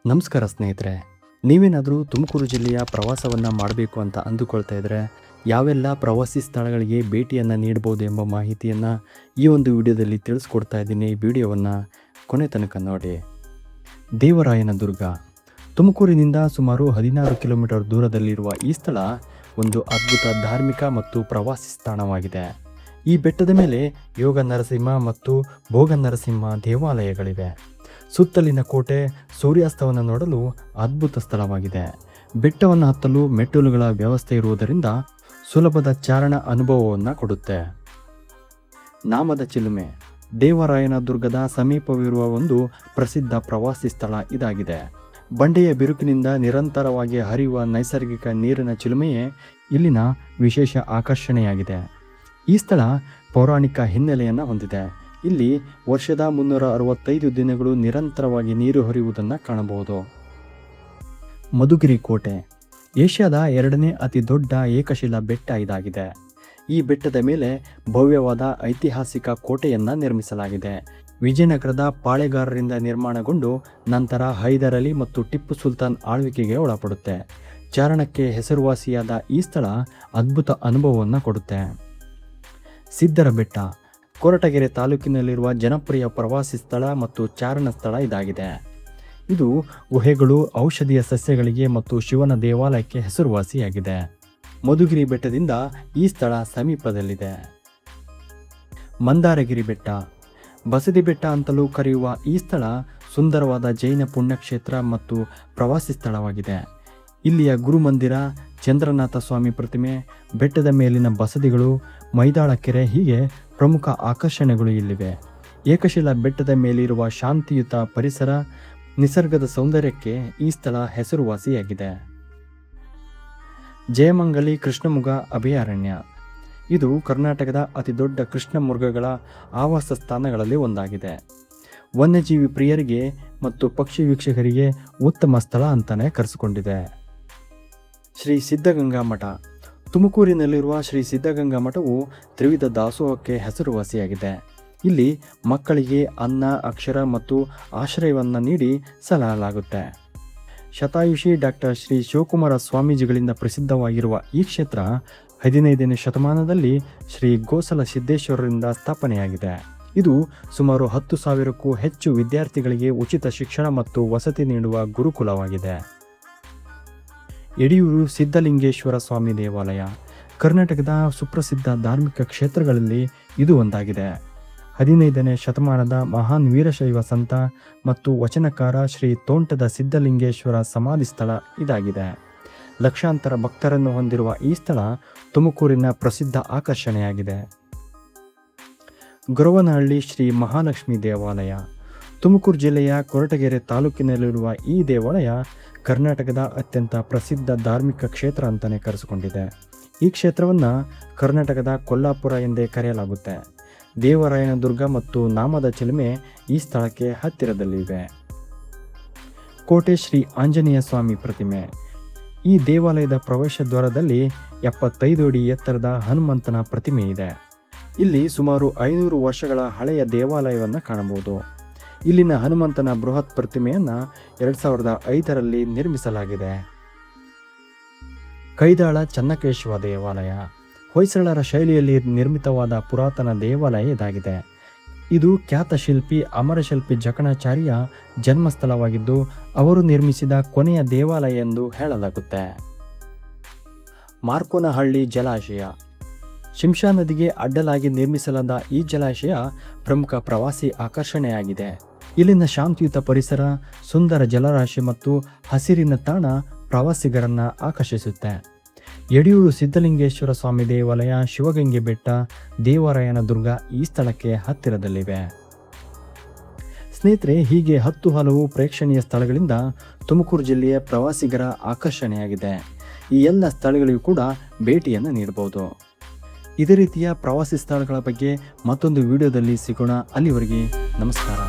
ನಮಸ್ಕಾರ ಸ್ನೇಹಿತರೆ, ನೀವೇನಾದರೂ ತುಮಕೂರು ಜಿಲ್ಲೆಯ ಪ್ರವಾಸವನ್ನು ಮಾಡಬೇಕು ಅಂತ ಅಂದುಕೊಳ್ತಾ ಇದ್ದರೆ ಯಾವೆಲ್ಲ ಪ್ರವಾಸಿ ಸ್ಥಳಗಳಿಗೆ ಭೇಟಿಯನ್ನು ನೀಡ್ಬೋದು ಎಂಬ ಮಾಹಿತಿಯನ್ನು ಈ ಒಂದು ವಿಡಿಯೋದಲ್ಲಿ ತಿಳಿಸ್ಕೊಡ್ತಾ ಇದ್ದೀನಿ. ವಿಡಿಯೋವನ್ನು ಕೊನೆ ತನಕ ನೋಡಿ. ದೇವರಾಯನ ದುರ್ಗ ತುಮಕೂರಿನಿಂದ ಸುಮಾರು 16 ಕಿಲೋಮೀಟರ್ ದೂರದಲ್ಲಿರುವ ಈ ಸ್ಥಳ ಒಂದು ಅದ್ಭುತ ಧಾರ್ಮಿಕ ಮತ್ತು ಪ್ರವಾಸಿ ಸ್ಥಾನವಾಗಿದೆ. ಈ ಬೆಟ್ಟದ ಮೇಲೆ ಯೋಗ ನರಸಿಂಹ ಮತ್ತು ಭೋಗ ನರಸಿಂಹ ದೇವಾಲಯಗಳಿವೆ. ಸುತ್ತಲಿನ ಕೋಟೆ ಸೂರ್ಯಾಸ್ತವನ್ನು ನೋಡಲು ಅದ್ಭುತ ಸ್ಥಳವಾಗಿದೆ. ಬೆಟ್ಟವನ್ನು ಹತ್ತಲು ಮೆಟ್ಟಿಲುಗಳ ವ್ಯವಸ್ಥೆ ಇರುವುದರಿಂದ ಸುಲಭದ ಚಾರಣ ಅನುಭವವನ್ನು ಕೊಡುತ್ತೆ. ನಾಮದ ಚಿಲುಮೆ ದೇವರಾಯನ ದುರ್ಗದ ಸಮೀಪವಿರುವ ಒಂದು ಪ್ರಸಿದ್ಧ ಪ್ರವಾಸಿ ಸ್ಥಳ ಇದಾಗಿದೆ. ಬಂಡೆಯ ಬಿರುಕಿನಿಂದ ನಿರಂತರವಾಗಿ ಹರಿಯುವ ನೈಸರ್ಗಿಕ ನೀರಿನ ಚಿಲುಮೆಯೇ ಇಲ್ಲಿನ ವಿಶೇಷ ಆಕರ್ಷಣೆಯಾಗಿದೆ. ಈ ಸ್ಥಳ ಪೌರಾಣಿಕ ಹಿನ್ನೆಲೆಯನ್ನು ಹೊಂದಿದೆ. ಇಲ್ಲಿ ವರ್ಷದ 365 ದಿನಗಳು ನಿರಂತರವಾಗಿ ನೀರು ಹರಿಯುವುದನ್ನು ಕಾಣಬಹುದು. ಮಧುಗಿರಿ ಕೋಟೆ ಏಷ್ಯಾದ 2ನೇ ಅತಿ ದೊಡ್ಡ ಏಕಶಿಲಾ ಬೆಟ್ಟ ಇದಾಗಿದೆ. ಈ ಬೆಟ್ಟದ ಮೇಲೆ ಭವ್ಯವಾದ ಐತಿಹಾಸಿಕ ಕೋಟೆಯನ್ನು ನಿರ್ಮಿಸಲಾಗಿದೆ. ವಿಜಯನಗರದ ಪಾಳೆಗಾರರಿಂದ ನಿರ್ಮಾಣಗೊಂಡು ನಂತರ ಹೈದರ್ ಅಲಿ ಮತ್ತು ಟಿಪ್ಪು ಸುಲ್ತಾನ್ ಆಳ್ವಿಕೆಗೆ ಒಳಪಡುತ್ತೆ. ಚಾರಣಕ್ಕೆ ಹೆಸರುವಾಸಿಯಾದ ಈ ಸ್ಥಳ ಅದ್ಭುತ ಅನುಭವವನ್ನು ಕೊಡುತ್ತೆ. ಸಿದ್ದರ ಬೆಟ್ಟ ಕೊರಟಗೆರೆ ತಾಲೂಕಿನಲ್ಲಿರುವ ಜನಪ್ರಿಯ ಪ್ರವಾಸಿ ಸ್ಥಳ ಮತ್ತು ಚಾರಣ ಸ್ಥಳ ಇದಾಗಿದೆ. ಇದು ಗುಹೆಗಳು, ಔಷಧೀಯ ಸಸ್ಯಗಳಿಗೆ ಮತ್ತು ಶಿವನ ದೇವಾಲಯಕ್ಕೆ ಹೆಸರುವಾಸಿಯಾಗಿದೆ. ಮಧುಗಿರಿ ಬೆಟ್ಟದಿಂದ ಈ ಸ್ಥಳ ಸಮೀಪದಲ್ಲಿದೆ. ಮಂದಾರಗಿರಿ ಬೆಟ್ಟ ಬಸದಿ ಬೆಟ್ಟ ಅಂತಲೂ ಕರೆಯುವ ಈ ಸ್ಥಳ ಸುಂದರವಾದ ಜೈನ ಪುಣ್ಯಕ್ಷೇತ್ರ ಮತ್ತು ಪ್ರವಾಸಿ ಸ್ಥಳವಾಗಿದೆ. ಇಲ್ಲಿಯ ಗುರುಮಂದಿರ, ಚಂದ್ರನಾಥ ಸ್ವಾಮಿ ಪ್ರತಿಮೆ, ಬೆಟ್ಟದ ಮೇಲಿನ ಬಸದಿಗಳು, ಮೈದಾಳ ಕೆರೆ ಹೀಗೆ ಪ್ರಮುಖ ಆಕರ್ಷಣೆಗಳು ಇಲ್ಲಿವೆ. ಏಕಶಿಲಾ ಬೆಟ್ಟದ ಮೇಲಿರುವ ಶಾಂತಿಯುತ ಪರಿಸರ, ನಿಸರ್ಗದ ಸೌಂದರ್ಯಕ್ಕೆ ಈ ಸ್ಥಳ ಹೆಸರುವಾಸಿಯಾಗಿದೆ. ಜಯಮಂಗಲಿ ಕೃಷ್ಣಮೃಗ ಅಭಯಾರಣ್ಯ ಇದು ಕರ್ನಾಟಕದ ಅತಿದೊಡ್ಡ ಕೃಷ್ಣ ಮೃಗಗಳ ಆವಾಸ ಸ್ಥಾನಗಳಲ್ಲಿ ಒಂದಾಗಿದೆ. ವನ್ಯಜೀವಿ ಪ್ರಿಯರಿಗೆ ಮತ್ತು ಪಕ್ಷಿ ವೀಕ್ಷಕರಿಗೆ ಉತ್ತಮ ಸ್ಥಳ ಅಂತಾನೆ ಕರೆಸಿಕೊಂಡಿದೆ. ಶ್ರೀ ಸಿದ್ಧಗಂಗಾ ಮಠ ತುಮಕೂರಿನಲ್ಲಿರುವ ಶ್ರೀ ಸಿದ್ಧಗಂಗಾ ಮಠವು ತ್ರಿವಿಧ ದಾಸೋಹಕ್ಕೆ ಹೆಸರುವಾಸಿಯಾಗಿದೆ. ಇಲ್ಲಿ ಮಕ್ಕಳಿಗೆ ಅನ್ನ, ಅಕ್ಷರ ಮತ್ತು ಆಶ್ರಯವನ್ನು ನೀಡಿ ಸಲಹಲಾಗುತ್ತೆ. ಶತಾಯುಷಿ ಡಾಕ್ಟರ್ ಶ್ರೀ ಶಿವಕುಮಾರ ಸ್ವಾಮೀಜಿಗಳಿಂದ ಪ್ರಸಿದ್ಧವಾಗಿರುವ ಈ ಕ್ಷೇತ್ರ 15ನೇ ಶತಮಾನದಲ್ಲಿ ಶ್ರೀ ಗೋಸಲ ಸಿದ್ದೇಶ್ವರರಿಂದ ಸ್ಥಾಪನೆಯಾಗಿದೆ. ಇದು ಸುಮಾರು 10,000ಕ್ಕೂ ಹೆಚ್ಚು ವಿದ್ಯಾರ್ಥಿಗಳಿಗೆ ಉಚಿತ ಶಿಕ್ಷಣ ಮತ್ತು ವಸತಿ ನೀಡುವ ಗುರುಕುಲವಾಗಿದೆ. ಯಡಿಯೂರು ಸಿದ್ಧಲಿಂಗೇಶ್ವರ ಸ್ವಾಮಿ ದೇವಾಲಯ ಕರ್ನಾಟಕದ ಸುಪ್ರಸಿದ್ಧ ಧಾರ್ಮಿಕ ಕ್ಷೇತ್ರಗಳಲ್ಲಿ ಇದು ಒಂದಾಗಿದೆ. 15ನೇ ಶತಮಾನದ ಮಹಾನ್ ವೀರಶೈವ ಸಂತ ಮತ್ತು ವಚನಕಾರ ಶ್ರೀ ತೋಂಟದ ಸಿದ್ಧಲಿಂಗೇಶ್ವರ ಸಮಾಧಿ ಸ್ಥಳ ಇದಾಗಿದೆ. ಲಕ್ಷಾಂತರ ಭಕ್ತರನ್ನು ಹೊಂದಿರುವ ಈ ಸ್ಥಳ ತುಮಕೂರಿನ ಪ್ರಸಿದ್ಧ ಆಕರ್ಷಣೆಯಾಗಿದೆ. ಗೊರವನಹಳ್ಳಿ ಶ್ರೀ ಮಹಾಲಕ್ಷ್ಮಿ ದೇವಾಲಯ ತುಮಕೂರು ಜಿಲ್ಲೆಯ ಕೊರಟಗೆರೆ ತಾಲೂಕಿನಲ್ಲಿರುವ ಈ ದೇವಾಲಯ ಕರ್ನಾಟಕದ ಅತ್ಯಂತ ಪ್ರಸಿದ್ಧ ಧಾರ್ಮಿಕ ಕ್ಷೇತ್ರ ಅಂತಲೇ ಕರೆಸಿಕೊಂಡಿದೆ. ಈ ಕ್ಷೇತ್ರವನ್ನು ಕರ್ನಾಟಕದ ಕೊಲ್ಲಾಪುರ ಎಂದೇ ಕರೆಯಲಾಗುತ್ತೆ. ದೇವರಾಯನ ದುರ್ಗ ಮತ್ತು ನಾಮದ ಚಿಲುಮೆ ಈ ಸ್ಥಳಕ್ಕೆ ಹತ್ತಿರದಲ್ಲಿವೆ. ಕೋಟೆ ಶ್ರೀ ಆಂಜನೇಯ ಸ್ವಾಮಿ ಪ್ರತಿಮೆ ಈ ದೇವಾಲಯದ ಪ್ರವೇಶ ದ್ವಾರದಲ್ಲಿ 75 ಅಡಿ ಎತ್ತರದ ಹನುಮಂತನ ಪ್ರತಿಮೆ ಇದೆ. ಇಲ್ಲಿ ಸುಮಾರು 500 ವರ್ಷಗಳ ಹಳೆಯ ದೇವಾಲಯವನ್ನು ಕಾಣಬಹುದು. ಇಲ್ಲಿನ ಹನುಮಂತನ ಬೃಹತ್ ಪ್ರತಿಮೆಯನ್ನು 2005ರಲ್ಲಿ ನಿರ್ಮಿಸಲಾಗಿದೆ. ಕೈದಾಳ ಚನ್ನಕೇಶವ ದೇವಾಲಯ ಹೊಯ್ಸಳರ ಶೈಲಿಯಲ್ಲಿ ನಿರ್ಮಿತವಾದ ಪುರಾತನ ದೇವಾಲಯ ಇದಾಗಿದೆ. ಇದು ಖ್ಯಾತ ಶಿಲ್ಪಿ ಅಮರಶಿಲ್ಪಿ ಜಕಣಾಚಾರ್ಯ ಜನ್ಮಸ್ಥಳವಾಗಿದ್ದು ಅವರು ನಿರ್ಮಿಸಿದ ಕೊನೆಯ ದೇವಾಲಯ ಎಂದು ಹೇಳಲಾಗುತ್ತೆ. ಮಾರ್ಕೋನಹಳ್ಳಿ ಜಲಾಶಯ ಶಿಂಷಾ ನದಿಗೆ ಅಡ್ಡಲಾಗಿ ನಿರ್ಮಿಸಲಾದ ಈ ಜಲಾಶಯ ಪ್ರಮುಖ ಪ್ರವಾಸಿ ಆಕರ್ಷಣೆಯಾಗಿದೆ. ಇಲ್ಲಿನ ಶಾಂತಿಯುತ ಪರಿಸರ, ಸುಂದರ ಜಲರಾಶಿ ಮತ್ತು ಹಸಿರಿನ ತಾಣ ಪ್ರವಾಸಿಗರನ್ನು ಆಕರ್ಷಿಸುತ್ತೆ. ಯಡಿಯೂರು ಸಿದ್ಧಲಿಂಗೇಶ್ವರ ಸ್ವಾಮಿ ದೇವಾಲಯ, ಶಿವಗಂಗೆ ಬೆಟ್ಟ, ದೇವರಾಯನ ದುರ್ಗ ಈ ಸ್ಥಳಕ್ಕೆ ಹತ್ತಿರದಲ್ಲಿವೆ. ಸ್ನೇಹಿತರೆ, ಹೀಗೆ 10 ಹಲವು ಪ್ರೇಕ್ಷಣೀಯ ಸ್ಥಳಗಳಿಂದ ತುಮಕೂರು ಜಿಲ್ಲೆಯ ಪ್ರವಾಸಿಗರ ಆಕರ್ಷಣೆಯಾಗಿದೆ. ಈ ಎಲ್ಲ ಸ್ಥಳಗಳಿಗೂ ಕೂಡ ಭೇಟಿಯನ್ನು ನೀಡಬಹುದು. ಇದೇ ರೀತಿಯ ಪ್ರವಾಸಿ ಸ್ಥಳಗಳ ಬಗ್ಗೆ ಮತ್ತೊಂದು ವಿಡಿಯೋದಲ್ಲಿ ಸಿಗೋಣ. ಅಲ್ಲಿವರೆಗೆ ನಮಸ್ಕಾರ.